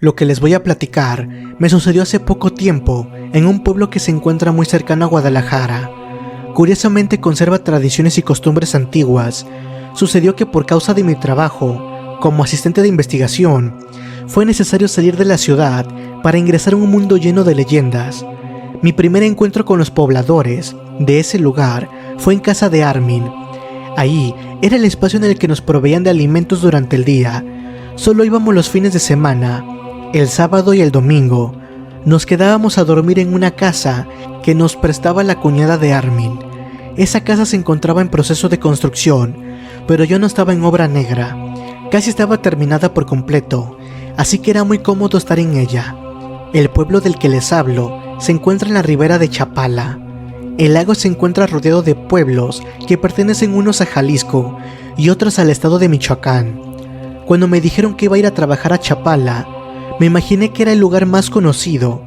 Lo que les voy a platicar me sucedió hace poco tiempo en un pueblo que se encuentra muy cercano a Guadalajara. Curiosamente conserva tradiciones y costumbres antiguas. Sucedió que por causa de mi trabajo como asistente de investigación, fue necesario salir de la ciudad para ingresar a un mundo lleno de leyendas. Mi primer encuentro con los pobladores de ese lugar fue en casa de Armin. Ahí era el espacio en el que nos proveían de alimentos durante el día. Solo íbamos los fines de semana. El sábado y el domingo nos quedábamos a dormir en una casa que nos prestaba la cuñada de Armin. Esa casa se encontraba en proceso de construcción, pero yo no estaba en obra negra. Casi estaba terminada por completo, así que era muy cómodo estar en ella. El pueblo del que les hablo se encuentra en la ribera de Chapala. El lago se encuentra rodeado de pueblos que pertenecen unos a Jalisco y otros al estado de Michoacán. Cuando me dijeron que iba a ir a trabajar a Chapala, me imaginé que era el lugar más conocido.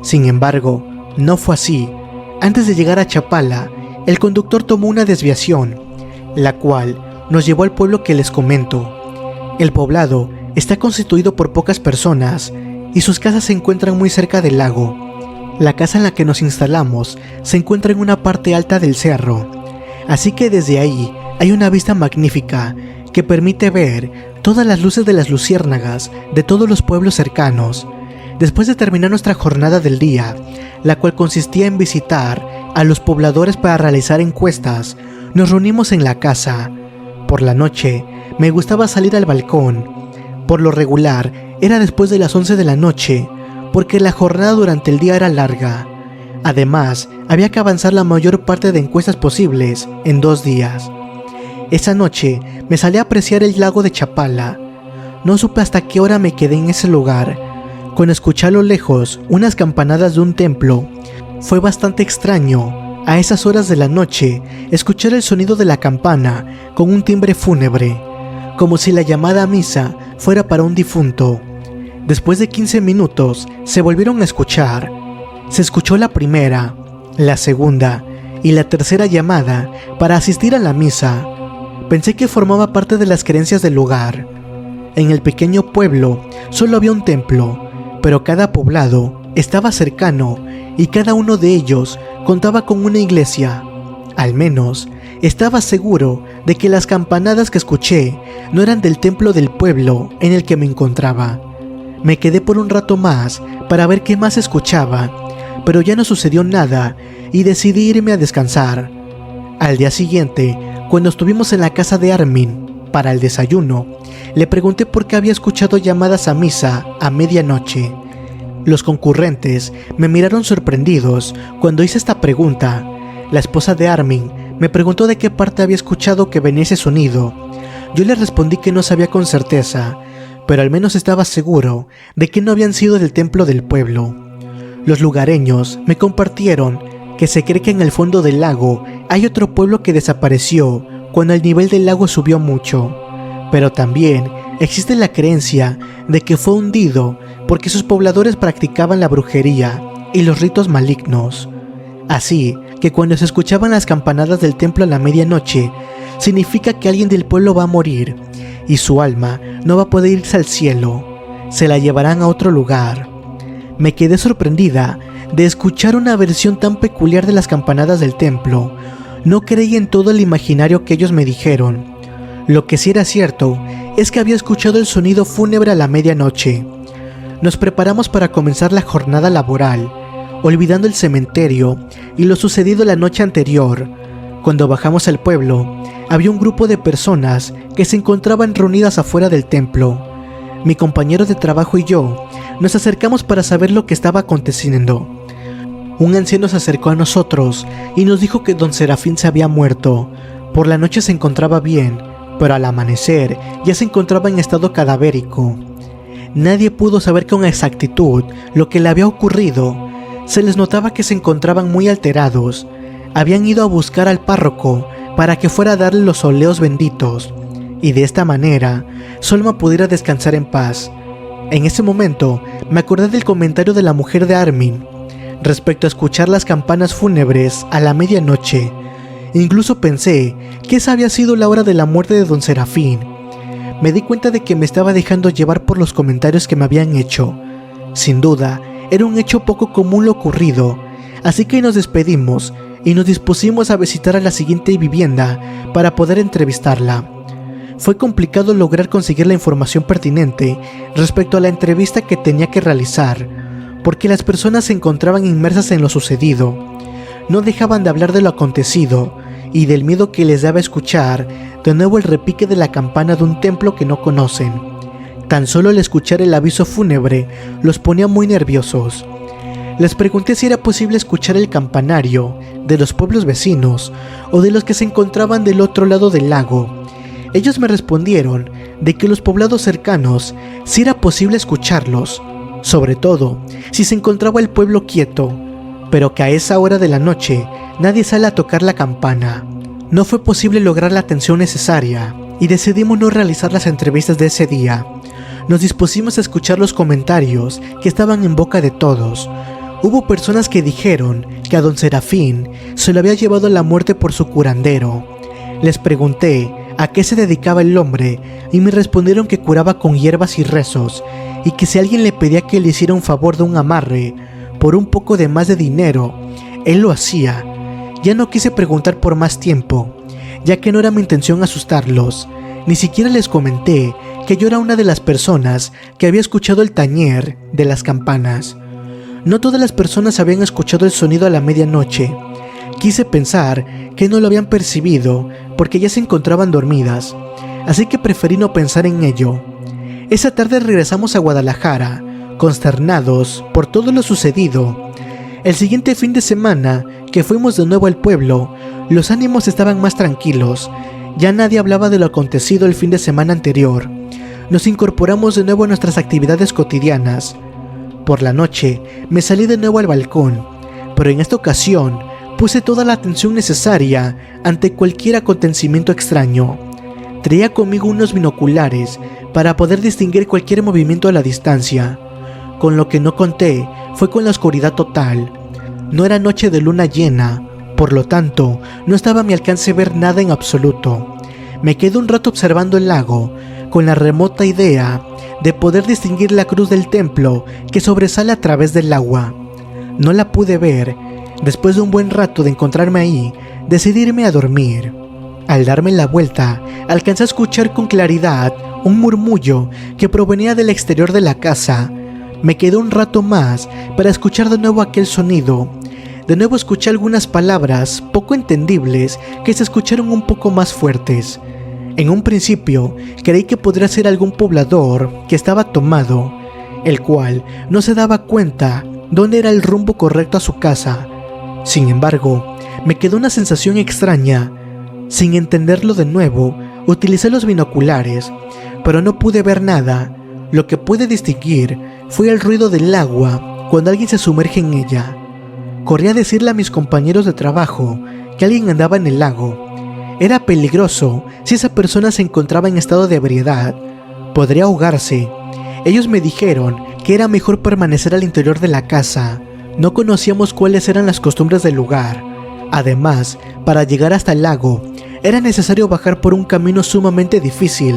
Sin embargo, no fue así. Antes de llegar a Chapala, el conductor tomó una desviación, la cual nos llevó al pueblo que les comento. El poblado está constituido por pocas personas y sus casas se encuentran muy cerca del lago. La casa en la que nos instalamos se encuentra en una parte alta del cerro, así que desde ahí hay una vista magnífica que permite ver todas las luces de las luciérnagas de todos los pueblos cercanos. Después de terminar nuestra jornada del día, la cual consistía en visitar a los pobladores para realizar encuestas, nos reunimos en la casa. Por la noche, me gustaba salir al balcón. Por lo regular, era después de las 11 de la noche, porque la jornada durante el día era larga. Además, había que avanzar la mayor parte de encuestas posibles en 2 días. Esa noche me salí a apreciar el lago de Chapala. No supe hasta qué hora me quedé en ese lugar. Cuando escuché a lo lejos unas campanadas de un templo, fue bastante extraño a esas horas de la noche escuchar el sonido de la campana con un timbre fúnebre, como si la llamada a misa fuera para un difunto. Después de 15 minutos se volvieron a escuchar. Se escuchó la primera, la segunda y la tercera llamada para asistir a la misa. Pensé que formaba parte de las creencias del lugar. En el pequeño pueblo solo había un templo, pero cada poblado estaba cercano y cada uno de ellos contaba con una iglesia. Al menos estaba seguro de que las campanadas que escuché no eran del templo del pueblo en el que me encontraba. Me quedé por un rato más para ver qué más escuchaba, pero ya no sucedió nada y decidí irme a descansar. Al día siguiente, cuando estuvimos en la casa de Armin para el desayuno, le pregunté por qué había escuchado llamadas a misa a medianoche. Los concurrentes me miraron sorprendidos cuando hice esta pregunta. La esposa de Armin me preguntó de qué parte había escuchado que venía ese sonido. Yo le respondí que no sabía con certeza, pero al menos estaba seguro de que no habían sido del templo del pueblo. Los lugareños me compartieron que se cree que en el fondo del lago hay otro pueblo que desapareció cuando el nivel del lago subió mucho, pero también existe la creencia de que fue hundido porque sus pobladores practicaban la brujería y los ritos malignos. Así que cuando se escuchaban las campanadas del templo a la medianoche, significa que alguien del pueblo va a morir y su alma no va a poder irse al cielo, se la llevarán a otro lugar. Me quedé sorprendida de escuchar una versión tan peculiar de las campanadas del templo. No creí en todo el imaginario que ellos me dijeron. Lo que sí era cierto es que había escuchado el sonido fúnebre a la medianoche. Nos preparamos para comenzar la jornada laboral, olvidando el cementerio y lo sucedido la noche anterior. Cuando bajamos al pueblo, había un grupo de personas que se encontraban reunidas afuera del templo. Mi compañero de trabajo y yo nos acercamos para saber lo que estaba aconteciendo. Un anciano se acercó a nosotros y nos dijo que don Serafín se había muerto. Por la noche se encontraba bien, pero al amanecer ya se encontraba en estado cadavérico. Nadie pudo saber con exactitud lo que le había ocurrido. Se les notaba que se encontraban muy alterados. Habían ido a buscar al párroco para que fuera a darle los óleos benditos, y de esta manera Solma pudiera descansar en paz. En ese momento me acordé del comentario de la mujer de Armin respecto a escuchar las campanas fúnebres a la medianoche. Incluso pensé que esa había sido la hora de la muerte de don Serafín. me di cuenta de que me estaba dejando llevar por los comentarios que me habían hecho. Sin duda, era un hecho poco común lo ocurrido, así que nos despedimos y nos dispusimos a visitar a la siguiente vivienda para poder entrevistarla. Fue complicado lograr conseguir la información pertinente respecto a la entrevista que tenía que realizar, porque las personas se encontraban inmersas en lo sucedido. No dejaban de hablar de lo acontecido y del miedo que les daba escuchar de nuevo el repique de la campana de un templo que no conocen. Tan solo el escuchar el aviso fúnebre los ponía muy nerviosos. Les pregunté si era posible escuchar el campanario de los pueblos vecinos o de los que se encontraban del otro lado del lago. Ellos me respondieron de que los poblados cercanos sí era posible escucharlos, sobre todo si se encontraba el pueblo quieto, pero que a esa hora de la noche nadie sale a tocar la campana. No fue posible lograr la atención necesaria y decidimos no realizar las entrevistas de ese día. Nos dispusimos a escuchar los comentarios que estaban en boca de todos. Hubo personas que dijeron que a don Serafín se lo había llevado la muerte por su curandero. Les pregunté a qué se dedicaba el hombre y me respondieron que curaba con hierbas y rezos, y que si alguien le pedía que le hiciera un favor de un amarre por un poco de más de dinero, él lo hacía. Ya no quise preguntar por más tiempo, ya que no era mi intención asustarlos. Ni siquiera les comenté que yo era una de las personas que había escuchado el tañer de las campanas. No todas las personas habían escuchado el sonido a la medianoche. Quise pensar que no lo habían percibido porque ya se encontraban dormidas, así que preferí no pensar en ello. Esa tarde regresamos a Guadalajara, consternados por todo lo sucedido. El siguiente fin de semana que fuimos de nuevo al pueblo, los ánimos estaban más tranquilos. Ya nadie hablaba de lo acontecido el fin de semana anterior. Nos incorporamos de nuevo a nuestras actividades cotidianas. Por la noche me salí de nuevo al balcón, pero en esta ocasión puse toda la atención necesaria ante cualquier acontecimiento extraño. Traía conmigo unos binoculares para poder distinguir cualquier movimiento a la distancia. Con lo que no conté fue con la oscuridad total. No era noche de luna llena, por lo tanto no estaba a mi alcance ver nada en absoluto. Me quedé un rato observando el lago, con la remota idea de poder distinguir la cruz del templo que sobresale a través del agua. No la pude ver. Después de un buen rato de encontrarme ahí, decidí irme a dormir. Al darme la vuelta, alcancé a escuchar con claridad un murmullo que provenía del exterior de la casa. Me quedé un rato más para escuchar de nuevo aquel sonido. De nuevo escuché algunas palabras poco entendibles que se escucharon un poco más fuertes. En un principio creí que podría ser algún poblador que estaba tomado, el cual no se daba cuenta dónde era el rumbo correcto a su casa. Sin embargo, me quedó una sensación extraña. Sin entenderlo de nuevo, utilicé los binoculares, pero no pude ver nada. Lo que pude distinguir fue el ruido del agua cuando alguien se sumerge en ella. Corrí a decirle a mis compañeros de trabajo que alguien andaba en el lago. Era peligroso si esa persona se encontraba en estado de ebriedad. Podría ahogarse. Ellos me dijeron que era mejor permanecer al interior de la casa. No conocíamos cuáles eran las costumbres del lugar. Además, para llegar hasta el lago, era necesario bajar por un camino sumamente difícil.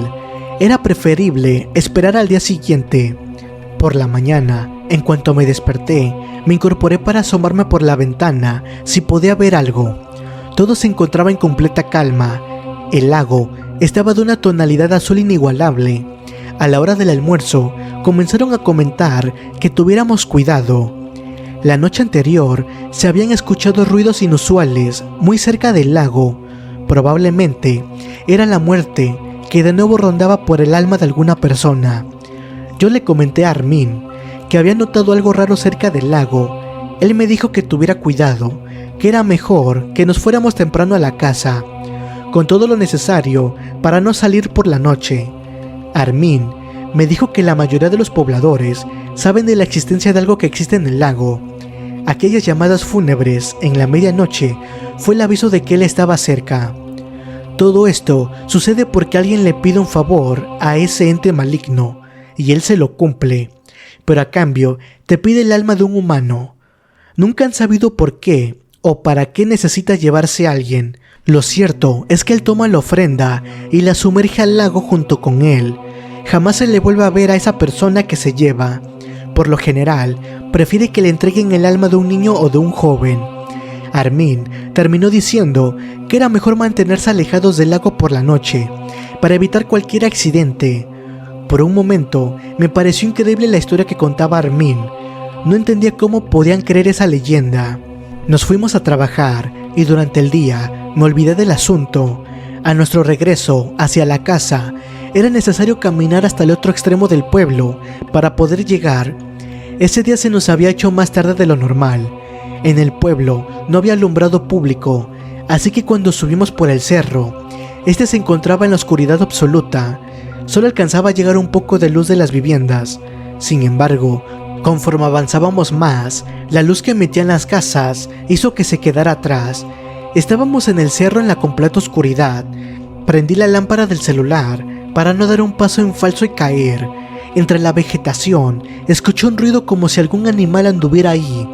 Era preferible esperar al día siguiente. Por la mañana, en cuanto me desperté, me incorporé para asomarme por la ventana si podía ver algo. Todo se encontraba en completa calma. El lago estaba de una tonalidad azul inigualable. A la hora del almuerzo, comenzaron a comentar que tuviéramos cuidado. La noche anterior se habían escuchado ruidos inusuales muy cerca del lago. Probablemente era la muerte que de nuevo rondaba por el alma de alguna persona. Yo le comenté a Armin que había notado algo raro cerca del lago. Él me dijo que tuviera cuidado, que era mejor que nos fuéramos temprano a la casa, con todo lo necesario para no salir por la noche. Armin me dijo que la mayoría de los pobladores saben de la existencia de algo que existe en el lago. Aquellas llamadas fúnebres en la medianoche fue el aviso de que él estaba cerca. Todo esto sucede porque alguien le pide un favor a ese ente maligno y él se lo cumple, pero a cambio te pide el alma de un humano. Nunca han sabido por qué o para qué necesita llevarse a alguien. Lo cierto es que él toma la ofrenda y la sumerge al lago junto con él. Jamás se le vuelve a ver a esa persona que se lleva. Por lo general, prefiere que le entreguen el alma de un niño o de un joven. Armin terminó diciendo que era mejor mantenerse alejados del lago por la noche, para evitar cualquier accidente. Por un momento, me pareció increíble la historia que contaba Armin. No entendía cómo podían creer esa leyenda. Nos fuimos a trabajar y durante el día me olvidé del asunto. A nuestro regreso hacia la casa, era necesario caminar hasta el otro extremo del pueblo para poder llegar. Ese día se nos había hecho más tarde de lo normal. En el pueblo no había alumbrado público, así que cuando subimos por el cerro, este se encontraba en la oscuridad absoluta. Solo alcanzaba a llegar un poco de luz de las viviendas. Sin embargo, conforme avanzábamos más, la luz que emitían las casas hizo que se quedara atrás. Estábamos en el cerro en la completa oscuridad. Prendí la lámpara del celular para no dar un paso en falso y caer. Entre la vegetación, escuché un ruido como si algún animal anduviera ahí.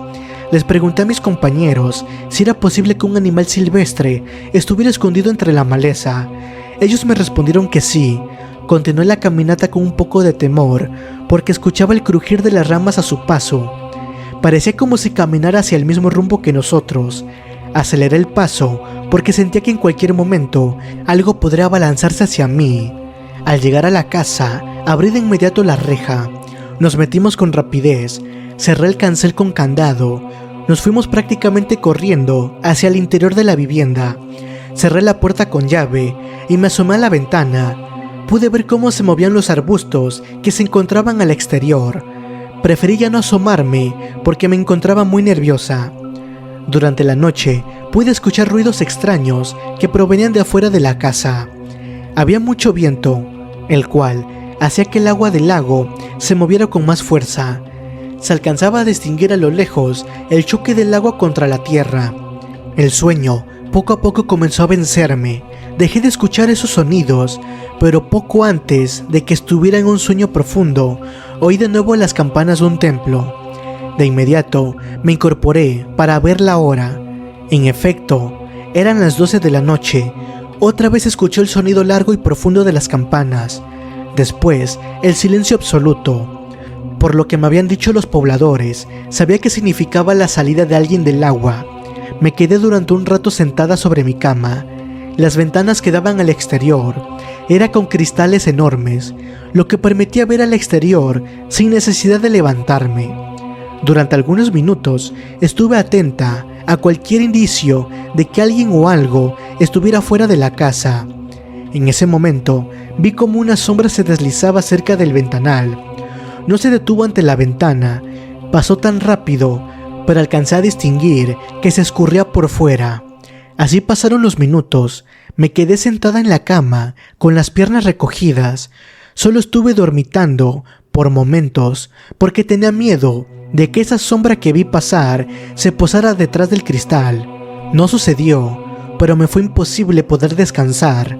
Les pregunté a mis compañeros si era posible que un animal silvestre estuviera escondido entre la maleza. Ellos me respondieron que sí. Continué la caminata con un poco de temor, porque escuchaba el crujir de las ramas a su paso. Parecía como si caminara hacia el mismo rumbo que nosotros. Aceleré el paso, porque sentía que en cualquier momento algo podría abalanzarse hacia mí. Al llegar a la casa, abrí de inmediato la reja. Nos metimos con rapidez, cerré el cancel con candado. Nos fuimos prácticamente corriendo hacia el interior de la vivienda. Cerré la puerta con llave y me asomé a la ventana. Pude ver cómo se movían los arbustos que se encontraban al exterior. Preferí ya no asomarme porque me encontraba muy nerviosa. Durante la noche pude escuchar ruidos extraños que provenían de afuera de la casa. Había mucho viento, el cual hacía que el agua del lago se moviera con más fuerza. Se alcanzaba a distinguir a lo lejos el choque del agua contra la tierra. El sueño poco a poco comenzó a vencerme. Dejé de escuchar esos sonidos, pero poco antes de que estuviera en un sueño profundo, oí de nuevo las campanas de un templo. De inmediato me incorporé para ver la hora. En efecto, eran las 12 de la noche. Otra vez escuché el sonido largo y profundo de las campanas. Después, el silencio absoluto. Por lo que me habían dicho los pobladores, sabía que significaba la salida de alguien del agua. Me quedé durante un rato sentada sobre mi cama. Las ventanas que daban al exterior eran con cristales enormes, lo que permitía ver al exterior sin necesidad de levantarme. Durante algunos minutos estuve atenta a cualquier indicio de que alguien o algo estuviera fuera de la casa. En ese momento vi como una sombra se deslizaba cerca del ventanal. No se detuvo ante la ventana, pasó tan rápido, pero alcancé a distinguir que se escurría por fuera. Así pasaron los minutos. Me quedé sentada en la cama, con las piernas recogidas. Solo estuve dormitando por momentos, porque tenía miedo de que esa sombra que vi pasar se posara detrás del cristal. No sucedió, pero me fue imposible poder descansar.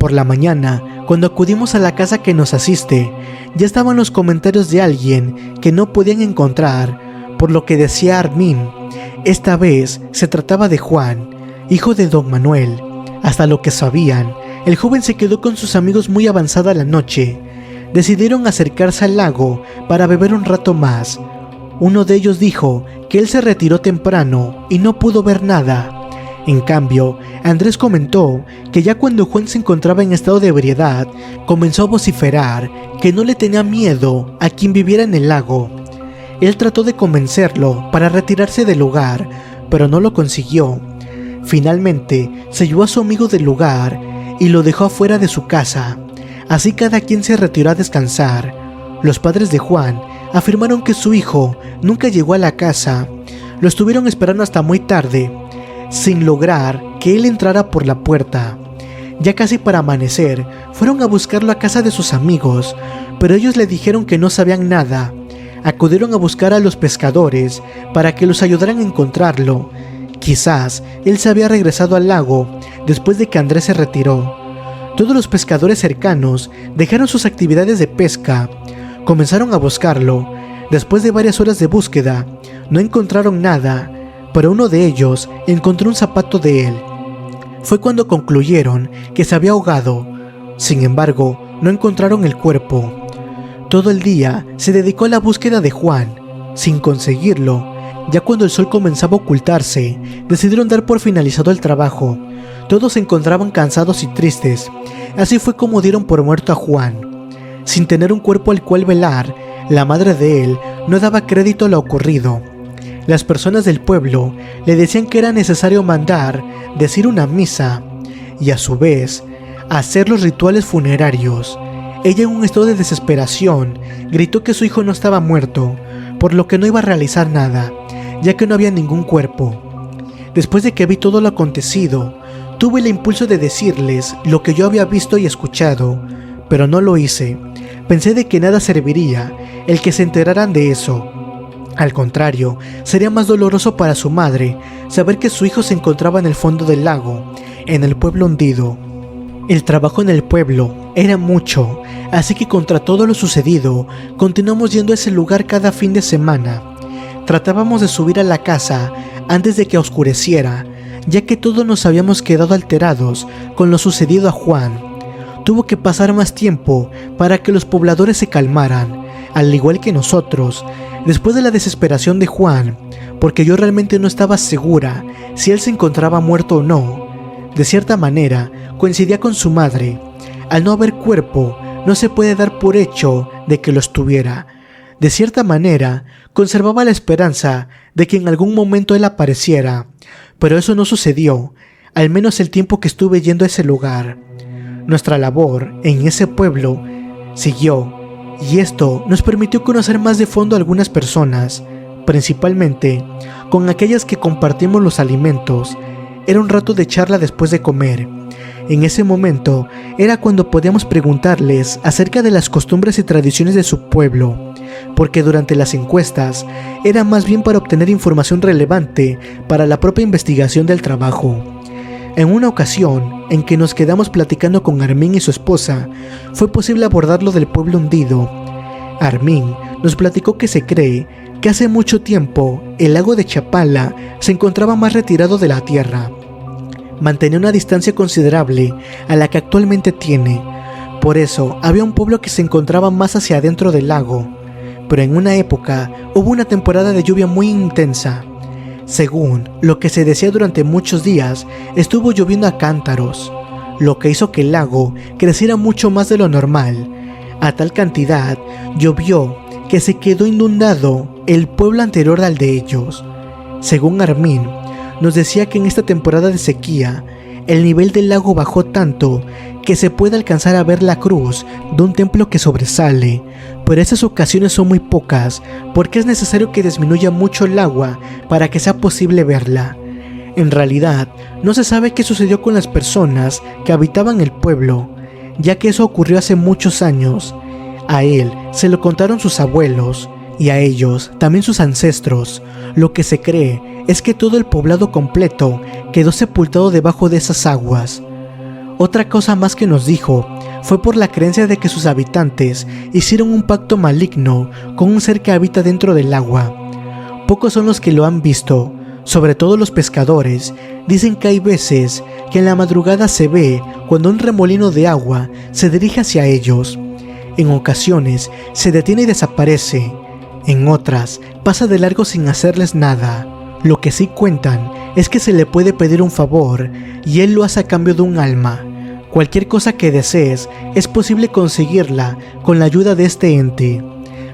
Por la mañana, cuando acudimos a la casa que nos asiste, ya estaban los comentarios de alguien que no podían encontrar, por lo que decía Armin. Esta vez se trataba de Juan, hijo de don Manuel. Hasta lo que sabían, el joven se quedó con sus amigos muy avanzada la noche. Decidieron acercarse al lago para beber un rato más. Uno de ellos dijo que él se retiró temprano y no pudo ver nada. En cambio, Andrés comentó que ya cuando Juan se encontraba en estado de ebriedad, comenzó a vociferar que no le tenía miedo a quien viviera en el lago. Él trató de convencerlo para retirarse del lugar, pero no lo consiguió. Finalmente, se llevó a su amigo del lugar y lo dejó afuera de su casa. Así cada quien se retiró a descansar. Los padres de Juan afirmaron que su hijo nunca llegó a la casa. Lo estuvieron esperando hasta muy tarde, sin lograr que él entrara por la puerta. Ya casi para amanecer, fueron a buscarlo a casa de sus amigos, pero ellos le dijeron que no sabían nada. Acudieron a buscar a los pescadores para que los ayudaran a encontrarlo. Quizás él se había regresado al lago después de que Andrés se retiró. Todos los pescadores cercanos dejaron sus actividades de pesca. Comenzaron a buscarlo. Después de varias horas de búsqueda, no encontraron nada, pero uno de ellos encontró un zapato de él. fue cuando concluyeron que se había ahogado. Sin embargo, no encontraron el cuerpo. Todo el día se dedicó a la búsqueda de Juan. Sin conseguirlo, ya cuando el sol comenzaba a ocultarse, decidieron dar por finalizado el trabajo. Todos se encontraban cansados y tristes. Así fue como dieron por muerto a Juan. Sin tener un cuerpo al cual velar, la madre de él no daba crédito a lo ocurrido. Las personas del pueblo le decían que era necesario mandar decir una misa y a su vez hacer los rituales funerarios. Ella, en un estado de desesperación, gritó que su hijo no estaba muerto, por lo que no iba a realizar nada, ya que no había ningún cuerpo. Después de que vi todo lo acontecido, tuve el impulso de decirles lo que yo había visto y escuchado, pero no lo hice. Pensé de que nada serviría el que se enteraran de eso. Al contrario, sería más doloroso para su madre saber que su hijo se encontraba en el fondo del lago, en el pueblo hundido. El trabajo en el pueblo era mucho, así que contra todo lo sucedido, continuamos yendo a ese lugar cada fin de semana. Tratábamos de subir a la casa antes de que oscureciera, ya que todos nos habíamos quedado alterados con lo sucedido a Juan. Tuvo que pasar más tiempo para que los pobladores se calmaran, al igual que nosotros, después de la desesperación de Juan, porque yo realmente no estaba segura si él se encontraba muerto o no. De cierta manera, coincidía con su madre. Al no haber cuerpo, no se puede dar por hecho de que lo estuviera. De cierta manera, conservaba la esperanza de que en algún momento él apareciera, pero eso no sucedió, al menos el tiempo que estuve yendo a ese lugar. Nuestra labor en ese pueblo siguió, y esto nos permitió conocer más de fondo a algunas personas, principalmente con aquellas que compartimos los alimentos. Era un rato de charla después de comer. En ese momento era cuando podíamos preguntarles acerca de las costumbres y tradiciones de su pueblo, porque durante las encuestas era más bien para obtener información relevante para la propia investigación del trabajo. En una ocasión en que nos quedamos platicando con Armin y su esposa, fue posible abordar lo del pueblo hundido. Armin nos platicó que se cree que hace mucho tiempo el lago de Chapala se encontraba más retirado de la tierra. Mantenía una distancia considerable a la que actualmente tiene. Por eso había un pueblo que se encontraba más hacia adentro del lago. Pero en una época hubo una temporada de lluvia muy intensa. Según lo que se decía, durante muchos días estuvo lloviendo a cántaros, lo que hizo que el lago creciera mucho más de lo normal. A tal cantidad llovió que se quedó inundado el pueblo anterior al de ellos. Según Armin, nos decía que en esta temporada de sequía, el nivel del lago bajó tanto que se puede alcanzar a ver la cruz de un templo que sobresale, pero esas ocasiones son muy pocas porque es necesario que disminuya mucho el agua para que sea posible verla. En realidad, no se sabe qué sucedió con las personas que habitaban el pueblo, ya que eso ocurrió hace muchos años. A él se lo contaron sus abuelos, y a ellos también sus ancestros. Lo que se cree es que todo el poblado completo quedó sepultado debajo de esas aguas. Otra cosa más que nos dijo fue por la creencia de que sus habitantes hicieron un pacto maligno con un ser que habita dentro del agua. Pocos son los que lo han visto, sobre todo los pescadores. Dicen que hay veces que en la madrugada se ve cuando un remolino de agua se dirige hacia ellos. En ocasiones se detiene y desaparece. En otras pasa de largo sin hacerles nada. Lo que sí cuentan es que se le puede pedir un favor y él lo hace a cambio de un alma. Cualquier cosa que desees es posible conseguirla con la ayuda de este ente.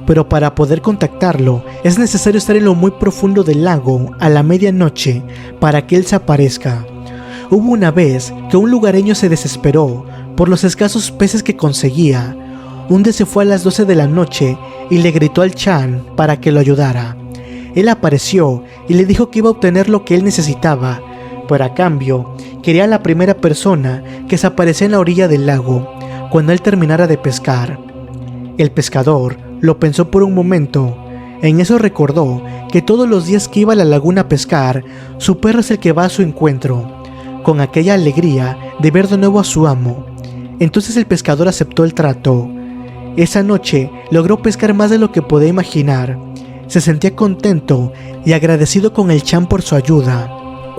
Pero para poder contactarlo es necesario estar en lo muy profundo del lago a la medianoche para que él se aparezca. Hubo una vez que un lugareño se desesperó por los escasos peces que conseguía. Un día se fue a las 12 de la noche y le gritó al Chan para que lo ayudara. Él apareció y le dijo que iba a obtener lo que él necesitaba, pero a cambio quería a la primera persona que se aparecía en la orilla del lago cuando él terminara de pescar. El pescador lo pensó por un momento. En eso recordó que todos los días que iba a la laguna a pescar, su perro es el que va a su encuentro, con aquella alegría de ver de nuevo a su amo. Entonces el pescador aceptó el trato. Esa noche logró pescar más de lo que podía imaginar. Se sentía contento y agradecido con el Chan por su ayuda.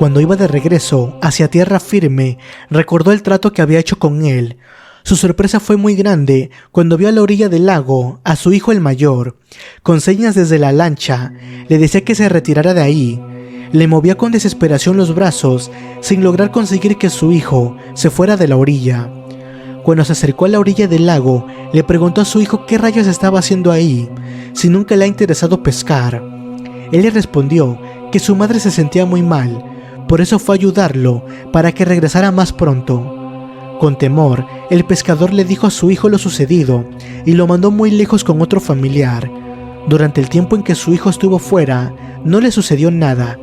Cuando iba de regreso hacia tierra firme, recordó el trato que había hecho con él. Su sorpresa fue muy grande cuando vio a la orilla del lago a su hijo el mayor. Con señas desde la lancha, le decía que se retirara de ahí. Le movía con desesperación los brazos, sin lograr conseguir que su hijo se fuera de la orilla. Cuando se acercó a la orilla del lago, le preguntó a su hijo qué rayos estaba haciendo ahí, si nunca le ha interesado pescar. Él le respondió que su madre se sentía muy mal, por eso fue a ayudarlo para que regresara más pronto. Con temor, el pescador le dijo a su hijo lo sucedido y lo mandó muy lejos con otro familiar. Durante el tiempo en que su hijo estuvo fuera, no le sucedió nada.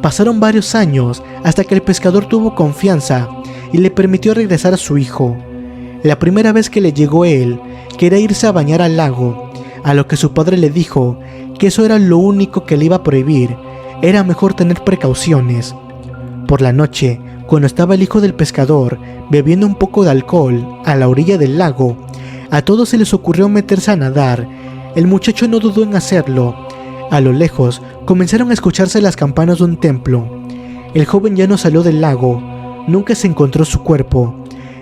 Pasaron varios años hasta que el pescador tuvo confianza y le permitió regresar a su hijo. La primera vez que le llegó él, quería irse a bañar al lago, a lo que su padre le dijo que eso era lo único que le iba a prohibir, era mejor tener precauciones. Por la noche, cuando estaba el hijo del pescador bebiendo un poco de alcohol a la orilla del lago, a todos se les ocurrió meterse a nadar. El muchacho no dudó en hacerlo. A lo lejos comenzaron a escucharse las campanas de un templo. El joven ya no salió del lago, nunca se encontró su cuerpo.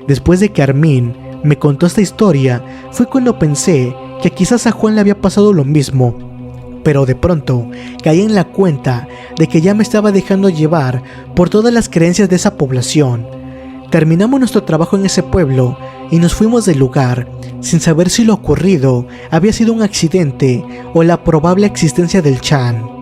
Después de que Armin me contó esta historia, fue cuando pensé que quizás a Juan le había pasado lo mismo. Pero de pronto caí en la cuenta de que ya me estaba dejando llevar por todas las creencias de esa población. Terminamos nuestro trabajo en ese pueblo y nos fuimos del lugar, sin saber si lo ocurrido había sido un accidente o la probable existencia del Chan.